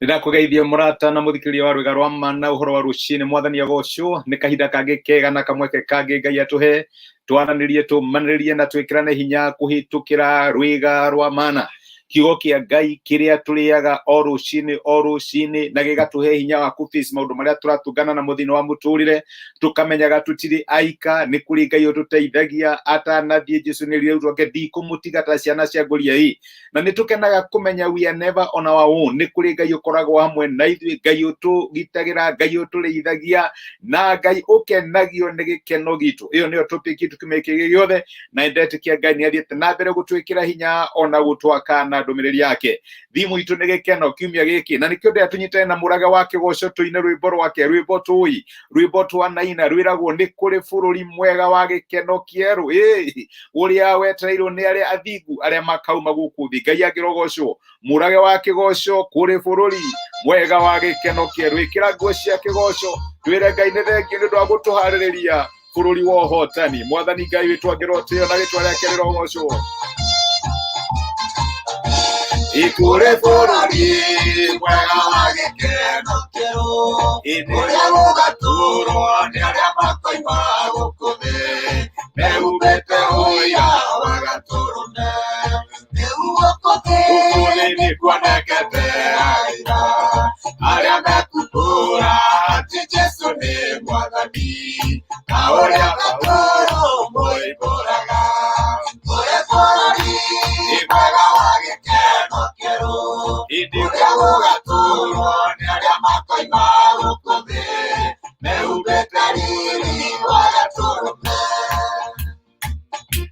Nirakugeithia murata na muthikiria wa rwiga rwa mana uhoro wa rucini mwathani agocwo ni kahinda kangi kega na kamweke kangi Ngai atuhe twaranirie tumaniririe na twikirane hinya kuhitukira rwiga rwa mana kiugo kia Ngai kiria turiaga o rucini na gigatuhe hinya wa kufis maundu maria turatungana na muthini wa muturire tukamenyaga tutiri aika ni kuri Ngai ututeithagia atanathie Jesu ni riu twagethi kumutiga ta ciana cia nguria hii na nitukenaga kumenya we are never on our own ni kuri Ngai ukoragwo hamwe na ithui Ngai utugitagira Ngai utureithagia na Ngai ukenagio ni gikeno gitu iyo niyo topic itu kimeke giothe na ndetikia Ngai ni athiete na mbere gutwikira hinya ona gutwaka na ndumiriri yake thimu itu ni gikeno kiumia giki na nikio ndia tunyitane na muraga wake goco tuine rwimbo rwake rwimbo tui rwimbo twanaina rwiragwo ni kuri bururi mwega wa gikeno kieru uria wetereirwo ni aria athingu aria makauma guku thi Ngai agirogocwo murage wake goco kuri bururi mwega wa gikeno kieru ikira nguo cia kigoco twire Ngai ni thengio ni ndwa gutuhaririria bururi wa hotani mwathani Ngai witu agirotio na gitwa riake rirogocwo ikure bururi mwega wa gikeno kieru uria gugaturwo ni aria makoima guku thi meumite uira wagaturume ukuni kuonekete aira aria mekubura ati Jesu ni mwathani na uria gaturo muiburaga ure bururi mwega wa gikeno kieru uria gugaturwo ni aria makoima guku thi meumite riri wagaturume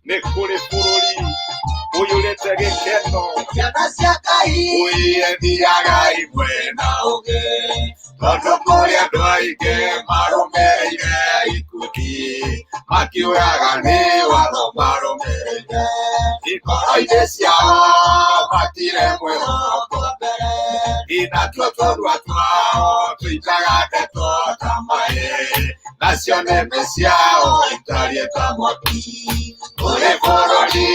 ni kuri bururi uyurete gikeno ciana cia Ngai uyethiaga imwe na ugi tondu kuri andu aingi marumireire ikundi makiuraga ni watho marumireire ikoro-ini ciao matire mwihoko mbere inatuo tũrua twao tuitaga ndeto ta mai nacio nĩmĩ ciao itariĩ ta mwaki kũrĩ bũrũri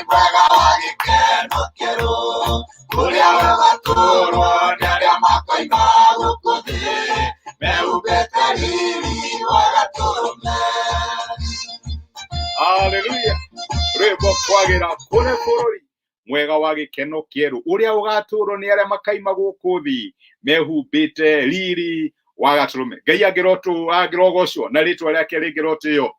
mwega wa gĩkeno kĩerũ kũrĩa gũgatũũrwo nĩ arĩa makoima gũkũ thĩ mehumbĩte riri wa gatũrũme. Haleluya! Rwĩmbo kwagĩra kũrĩ bũrũri mwega wa gĩkeno kĩerũ ũrĩa ũgatũũrwo nĩ arĩa makaima gũkũ thĩ mehumbĩte riri wa gatũrũme. Ngai agĩrogocwo na rĩtwa rĩake rĩngĩrotĩo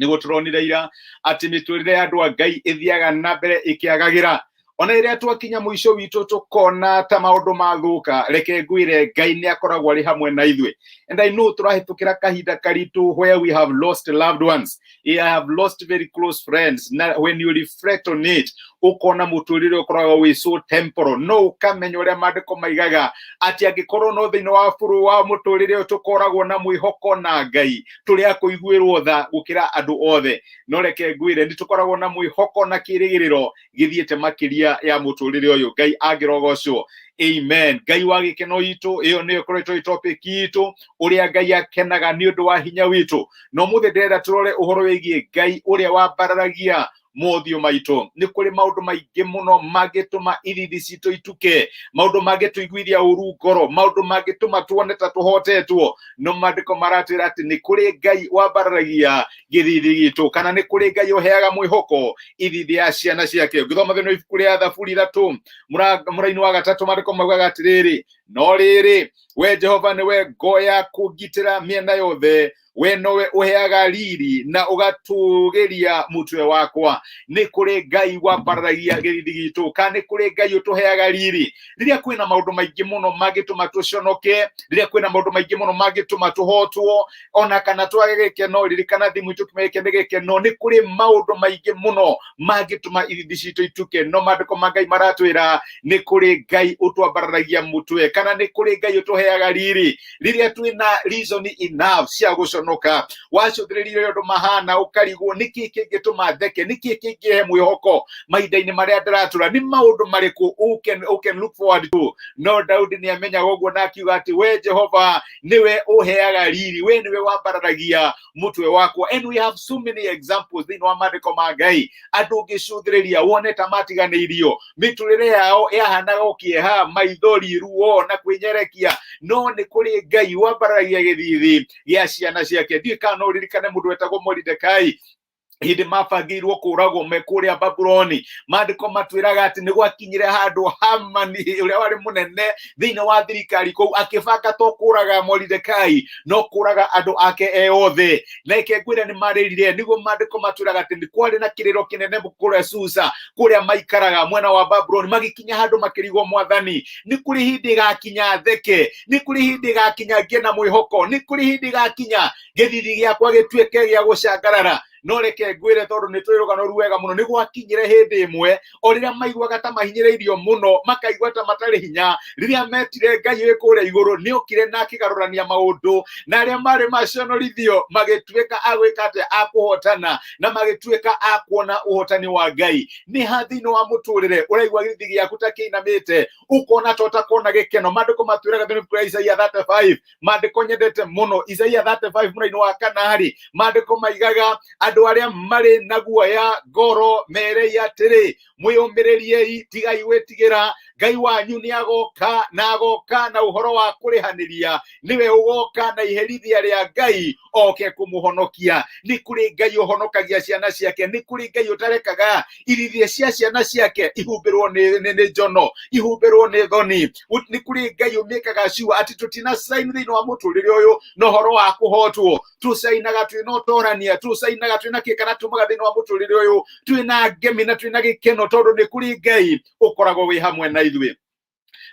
nĩ gũtũronire ira atĩ mĩtũrĩre ya andũ a Ngai ĩthiaga na mbere ĩkĩagagĩra ona ĩrĩa twakinya mũico witũ tũkona ta maũndũ mathũka reke ngwĩre Ngai nĩ akoragwo arĩ hamwe na ithuĩ. And I know tũrahĩtũkĩra kahinda karitũ where we have lost loved ones, I have lost very close friends. Now when you reflect on it ukona mũtũrĩre ũkoragwo wĩ so temporal no ũkamenya ũrĩa maandĩko maigaga atĩ angĩkorwo no thĩinĩ wa bũrũri wa mũtũrĩre ũyũ tũkoragwo na mwĩhoko na Ngai tũrĩ a kũiguĩrwo tha gũkĩra andũ othe no reke ngwĩre nĩ tũkoragwo na mwĩhoko na kĩĩrĩgĩrĩro gĩthiĩte makĩria ya mũtũrĩre ũyũ. Ngai agĩrogocwo. Amen. Ngai wa gĩkeno itũ ĩyo nĩyo ĩkoretwo ĩ topic itũ ũrĩa Ngai akenaga nĩ ũndũ wa hinya witũ no mũthĩ ndĩrenda tũrore ũhoro wĩgiĩ Ngai ũrĩa wambararagia mothiũ maitũ. Nĩ kũrĩ maũndũ maingĩ mũno mangĩtũma ithithi citũ ituke, maũndũ mangĩtũiguithia ũru ngoro, maũndũ mangĩtũma tuone ta tũhotetwo no maandĩko maratwĩra atĩ nĩ kũrĩ Ngai wambararagia gĩthithi gitũ kana nĩ kũrĩ Ngai ũheaga mwĩhoko ithithi ya ciana ciake. Ngĩthoma thĩinĩ wa ibuku rĩa Thaburi 3 mũraini wa 3 maandĩko maugaga atĩrĩrĩ no rĩrĩ we Jehova nĩwe ngo ya kũngitĩra mĩena yothe we nowe ũheaga riri na ũgatũgĩria mũtwe wakwa. Nĩ kũrĩ Ngai wambararagia gĩthithi gitũ kana nĩ kũrĩ Ngai ũtũheaga riri rĩrĩa kwĩna maũndũ maingĩ mũno mangĩtũma tũconoke, rĩrĩa kwĩna maũndũ maingĩ mũno mangĩtũma tũhotwo ona kana twage gĩkeno. Ririkana thimũ itũ kĩmeke nĩ gĩkeno. Nĩ kũrĩ maũndũ maingĩ mũno mangĩtũma ithithi citũ ituke no maandĩko ma Ngai maratwĩra nĩ kũrĩ Ngai ũtwambararagia mũtwe kana nĩ kũrĩ Ngai ũtũheaga riri rĩrĩa twĩna reason enough cia gũconoka. Wacũthĩrĩria ũndũ mahana ũkarigwo nĩkĩ kĩngĩtũma theke, nĩkĩ kĩngĩhe mwĩhoko mahinda-inĩ marĩa ndĩratũra, nĩ maũndũ marĩkũ you can look forward to. No Daudi nĩ amenyaga ũguo na akiuga atĩ we Jehova nĩwe ũheaga riri, we nĩwe wambararagia mũtwe wakwa. And we have so many examples thĩinĩ wa maandĩko ma Ngai andũ ũngĩcũthĩrĩria wone ta matiganĩirio mĩtũrĩre yao yahanaga ũkĩeha, maithori, ruo ona kwinyerekia no ni kuri Ngai wambaragia githithi gĩa ciana ciake. Ndiĩ kana ũririkane mũndũ wetagwo Mordecai hindi mabangĩirwo kũragwo me kũrĩa Babuloni. Maandĩko matwĩraga atĩ nĩ gwakinyire handũ Hamani ũrĩa warĩ mũnene thĩinĩ wa thirikari kũu akĩbanga to kũraga Mordecai no kũraga andũ ake othe. Na reke ngwĩre nĩ marĩrire nĩguo maandĩko matwĩraga atĩ nĩ kwarĩ na kĩrĩro kĩnene kũrĩa Susa kũrĩa maikaraga mwena wa Babuloni. Magĩkinya handũ makĩrigwo Mwathani, nĩ kũrĩ hindi ĩgakinya theke, nĩ kũrĩ hindi ĩgakinya ngĩe na mwĩhoko, nĩ kũrĩ hindi ĩgakinya gĩthithi gĩakwa gĩtuĩke gĩa gũcangarara. No reke ngwĩre tondũ nĩ twĩ rũgano rwega mũno nĩ gwakinyire hĩndĩ ĩmwe o rĩrĩa maiguaga ta mahinyĩrĩirio mũno makaigua ta matarĩ hinya, rĩrĩa metire Ngai wĩ kũrĩa igũrũ nĩ okire na akĩgarũrania maũndũ, na arĩa marĩ maconorithio magĩtuĩka a gwĩka atĩ a kũhotana na magĩtuĩka a kuona ũhotani wa Ngai. Nĩ ha thĩinĩ wa mũtũrĩre ũraigua gĩthithi gĩaku ta kĩinamĩte ũkona to ta kona gĩkeno. Maandĩko matwĩraga thĩinĩ wa Isaia 35, maandĩko nyendete mũno Isaia 35 mũraini wa kanarĩ, maandĩko maigaga andũ arĩa marĩ na guoya ngoro merei atĩrĩ mwĩyũmĩrĩriei tigai gwĩtigĩra Ngai wanyu nĩ agoka na ũhoro wa kũrĩhanĩria, niwe ũgoka na iherithia rĩa Ngai oke kũmũhonokia. Nĩ kũrĩ Ngai ũhonokagia ciana ciake, nĩ kũrĩ Ngai ũtarekaga irithia cia ciana ciake ihumbĩrwo nĩ njono, ihumbĩrwo nĩ thoni. Nĩ kũrĩ Ngai ũmĩkaga ciugo atĩ tũtinacaini thĩinĩ wa mũtũrĩre ũyũ na ũhoro wa kũhotwo, tũcainaga twĩna ũtorania, tũcainaga twĩna kĩkana tumaga thĩinĩ wa mũtũrĩre ũyũ twĩna ngemi na twĩna gĩkeno tondũ nĩ kũrĩ Ngai ũkoragwo wĩ hamwe na ithuĩ.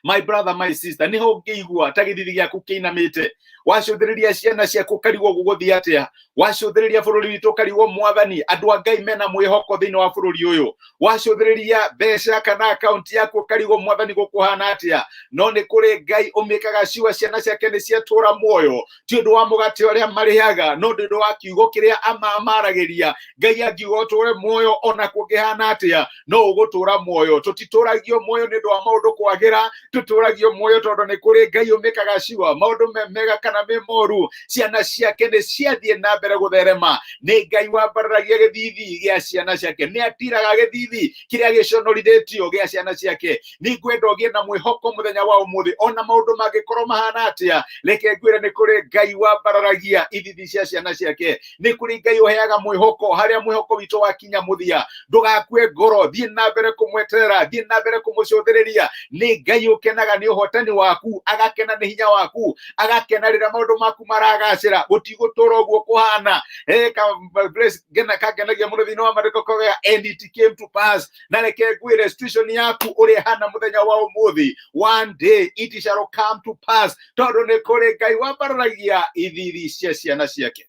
My brother, my sister, niho ũngĩigua ta gĩthithi gĩaku kĩinamĩte, wacũthĩrĩria ciana ciaku karigwo gũgũthiĩ atĩa, wacũthĩrĩria bũrũri witũ karigwo Mwathani andũ a Ngai mena mwĩhoko thĩinĩ wa bũrũri ũyũ, wacũthĩrĩria mbeca kana akaunti yaku karigwo Mwathani gũkũhana atĩa. No nĩ kũrĩ Ngai ũmĩkaga ciugo ciana ciake nĩ ciatũra muoyo, ti ũndũ wa mũgate ũrĩa marĩaga no nĩ ũndũ wa kiugo kĩrĩa amamaragĩria. Ngai angiuga ũtũre muoyo ona kũngĩhana atĩa no ũgũtũra muoyo. Tũtitũragio muoyo nĩ ũndũ wa maũndũ kwagĩra, tũtũragio muoyo tondũ nĩ kũrĩ Ngai ũmĩkaga ciugo maũndũ mega kana me moru ciana ciake nĩ ciathiĩ na mbere gũtherema. Nĩ Ngai wambararagia gĩthithi gĩa ciana ciake, nĩ atiraga gĩthithi kĩrĩa gĩconorithĩtio gĩa ciana ciake. Nĩ ngwenda ũgĩe na mwĩhoko mũthenya wa ũmũthĩ ona maũndũ mangĩkorwo mahana atĩa. Reke ngwĩre nĩ kũrĩ Ngai wambararagia ithithi cia ciana ciake, nĩ kũrĩ Ngai ũheaga mwĩhoko harĩa mwĩhoko witũ wakinya mũthia. Ndũgakue ngoro, thiĩ na mbere kũmweterera, thiĩ na mbere kũmũcũthĩrĩria. Nĩ Ngai ũkenaga nĩ ũhotani waku, agakena nĩ hinya waku, agakena rĩrĩa maũndũ maku maragacĩra. Gũtigũtũra ũguo kũhana kagenagia mũno thĩinĩ wa maandĩko koga and it came to pass. Na reke ngwĩre situation yaku ũrĩa hana mũthenya wa ũmũthĩ, one day it shall come to pass tondũ nĩ kũrĩ Ngai wambararagia ithithi cia ciana ciake.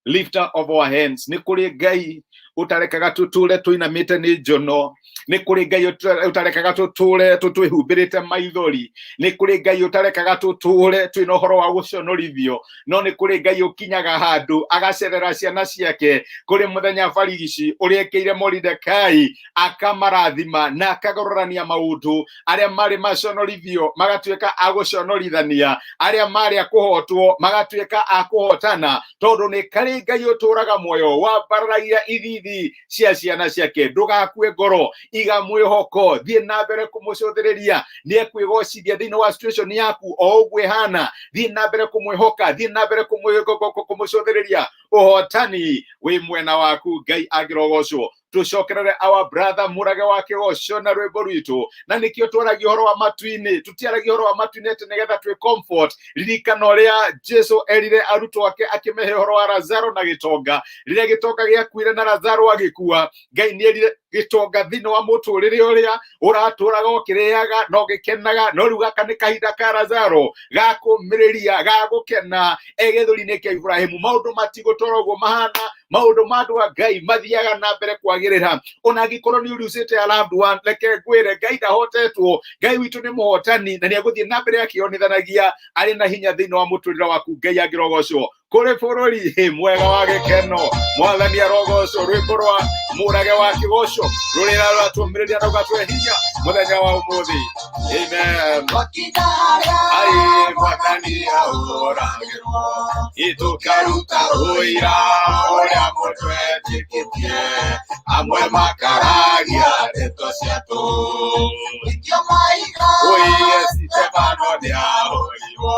Lifter of our hands, nĩ kũrĩ Ngai ũtarekaga tũtũre tũinamĩte nĩ njono, nĩ kũrĩ Ngai ũtarekaga tũtũre twĩhumbĩrĩte maithori, nĩ kũrĩ Ngai ũtarekaga tũtũre twĩna ũhoro wa gũconorithio, no nĩ kũrĩ Ngai ũkinyaga handũ agacerera ciana ciake. Kũrĩ mũthenya barigici ũrĩa ekĩire Mordecai akamarathima na akagarũrania maũndũ, arĩa marĩ maconorithio magatuĩka a gũconorithania, arĩa marĩ a kũhotwo magatuĩka a kũhotana, tondũ nĩ karĩ Ngai ũtũraga muoyo wambararagia ithithi cia ciana ciake. Ndũgakue ngoro, iga mwĩhoko, thiĩ na mbere kũmũcũthĩrĩria. Nĩ ekwĩgocithia thĩinĩ wa situation yaku o ũguo ĩhana, thiĩ na mbere kũmwĩhoka, thiĩ na mbere kũmũcũthĩrĩria. Ũhotani wĩ mwena waku, Ngai angĩrogocwo. Tũcokerere our brother Mũrage wa Kĩgoco na rwĩmbo rwitũ, na nĩkĩo twaragia ũhoro wa matu-inĩ, tũtiaragia ũhoro wa matu-inĩ atĩ nĩgetha twĩ comfort. Ririkana ũrĩa Jesu erire arutwo ake akĩmehe ũhoro wa Lazaro na gĩtonga, rĩrĩa gĩtonga gĩakuire na Lazaro agĩkua. Ngai nĩ erire gĩtonga thĩinĩ wa mũtũrĩre ũrĩa ũratũraga ũkĩrĩaga no gĩkenaga, no rĩu gaka nĩ kahinda ka Lazaro ga kũmĩrĩria, ga gũkena gĩthũri-inĩ kĩa Ibrahimu. Maũndũ matigũtũra ũguo mahana, maũndũ ma andũ a Ngai mathiaga na mbere kwagĩrĩra. Ona angĩkorwo nĩ ũrucĩte a loved one, reke ngwĩre Ngai ndahotetwo. Ngai witũ nĩ mũhotani na nĩ egũthiĩ na mbere akĩonithanagia arĩ na hinya thĩinĩ wa mũtũrĩre waku. Ngai angĩrogocwo. Kũrĩ bũrũri mwega wa gĩkeno, Mwathani arogocwo. Rwĩmbo rwa Mũrage wa Kĩgoco rũrĩa rũratũmĩrĩria na rũgatũhe hinya mũthenya wa ũmũthĩ. Amen. Ai Mwathani ahoragĩrwo, itũkaruta ũira ũrĩa mũndũ etĩkĩtie, amwe makaragia ndeto cia tũhũ. Ũige Stefano niahũrirwo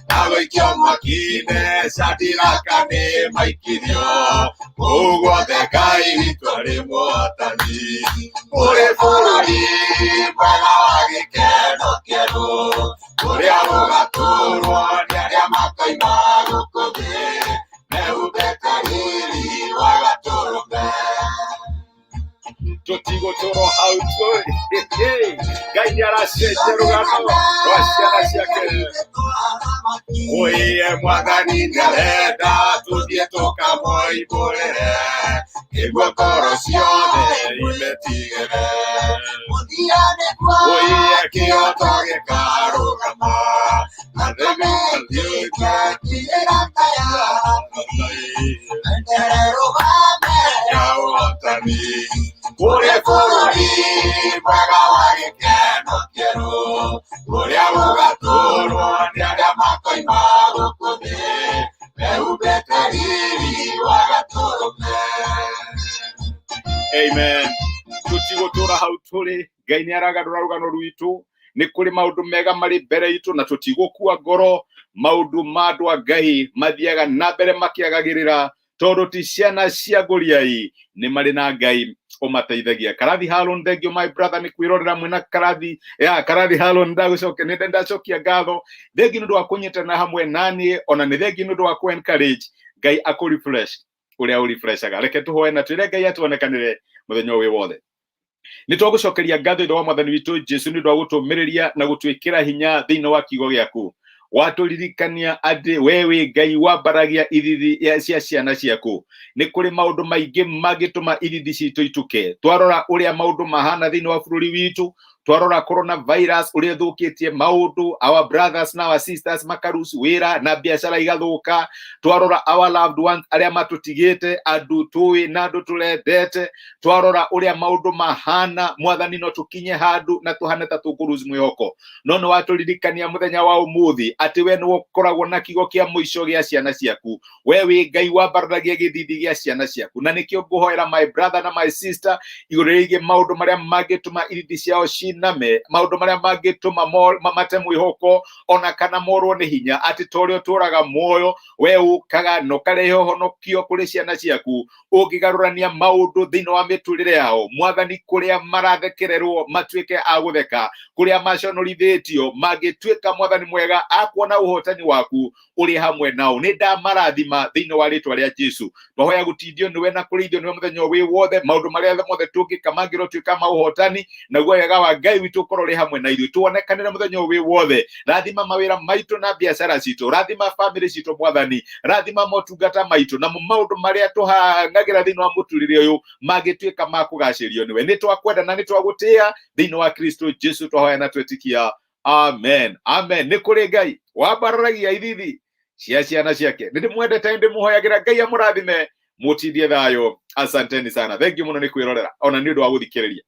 na gũikio mwaki-inĩ Shadiraka nĩ maikirio kũu guothe Ngai witũ arĩ mũhotani kũrĩ bũrũri mwega wa gĩkeno kĩerũ ũrĩa ũgatũũrwo nĩ arĩa makoima gũkũ thĩ mehumbĩte riri wa Gatũrũme. Tũtigũtũũrwo hau tũrĩ Ngai nĩaracenjia rũgano rwa ciana ciake. Ũiye Mwathani nĩarenda tũthiĩ tũkamũihũrĩre nĩguo ngoro ciothe imetigĩre. Ũiye kĩoto gĩkarũgama na ya ũhotani kũrĩ bũrũri mwega wa gĩkeno kĩerũ ũrĩa ũgatũũrwo nĩ arĩa makoima gũkũ thĩ mehumbĩte riri wa Gatũrũme. Amen. Tũtigũtũũra hau tũrĩ, Ngai nĩaragarũra rũgano rwitũ. Nĩ kũrĩ maũndũ mega marĩ mbere itũ na tũtigũkua ngoro. Maũndũ ma andũ a Ngai mathiaga na mbere makĩagagĩrĩra tondũ ti ciana cia ngũriai, nĩ marĩ na Ngai ũmateithagia. Karathi Harũni, thank you my brother, nĩ kwĩrorera mwĩna Karathi. Karathi Harũni, ndacokia ngatho. Thengi nĩ ũndũ wa kũnyitana hamwe naniĩ, ona nĩ thengi nĩ ũndũ wa kũ-encourage. Ngai akũ-refresh ũrĩa ũrefreshaga. Reke tũhoe na twĩre Ngai atuonekanĩre mũthenya ũyũ wothe. Nĩ twagũcokeria ngatho thĩinĩ wa Mwathani witũ Jesũ nĩ ũndũ wa gũtũmĩrĩria na gũtwĩkĩra hinya thĩinĩ wa kiugo gĩaku. Watũririkania atĩ we wĩ Ngai wambaragia ithithi cia ciana ciaku. Nĩ kũrĩ maũndũ maingĩ mangĩtũma ithithi citũ itũke. Twarora ũrĩa maũndũ mahana thĩinĩ wa bũrũri witũ, twarora coronavirus ũrĩa thũkĩtie maũndũ, our brothers na our sisters makarusu wĩra na biacara igathũka. Twarora our loved ones arĩa matũtigĩte, andũ tũĩ na andũ tũrendete. Twarora ũrĩa maũndũ mahana, Mwathani no tũkinye handũ na tũhane ta tũkũruzu mwĩhoko. No nĩ watũririkania mũthenya wa ũmũthĩ atĩ we nĩwe ũkoragwo na kiugo kĩa mũico gĩa ciana ciaku. We wĩ Ngai wambaragia gĩthithi gĩa ciana ciaku. Na nĩkĩo ngũhoera my brother na my sister igũrũ rĩgiĩ maũndũ marĩa mangĩtũma ithithi ciao name, maũndũ marĩa mangĩtũma mamate mwĩhoko ona kana morwo nĩ hinya, atĩ torĩa ũtũũraga muoyo we ũkaga na ũkarehe ũhonokio kũrĩ ciana ciaku ũngĩgarũrania maũndũ thĩinĩ wa mĩtũrĩre yao. Mwathani, kũrĩa marathekererwo matuĩke a gũtheka, kũrĩa maconorithĩtio mangĩtuĩka Mwathani mwega akuona ũhotani waku ũrĩ hamwe nao. Nĩ ndamarathima thĩinĩ wa rĩtwa rĩa Jesũ. Twahoya gũtindio nĩwe na kũrĩithio nĩwe mũthenya wĩ wothe. Maũndũ marĩa mothe tũngĩka mangĩrotũĩka ma ũhotani, naguo wega wa Ngai witũ ũkorwo ũrĩ hamwe na ithuĩ. Tuonekanĩre mũthenya wĩ wothe. Rathima mawĩra maitũ na biacara citũ, rathima family citũ Mwathani, rathima motungata maitũ na maũndũ marĩa tũhang'agĩra thĩinĩ wa mũtũrĩre ũyũ mangĩtuĩka ma kũgacĩrio nĩwe. Nĩ twakwenda na nĩ twagũtĩĩa thĩinĩ wa Kristo Jesũ twahoya na twetikia. Amen. Amen. Nĩ kũrĩ Ngai wambaragia ithithi cia ciana ciake. Nĩ ndĩmwendete, ndĩmũhoyagĩra Ngai amũrathime, mũtindie thayũ. Asanteni sana. Thengi mũno nĩ kwĩrorera ona nĩ ũndũ wa gũthikĩrĩria.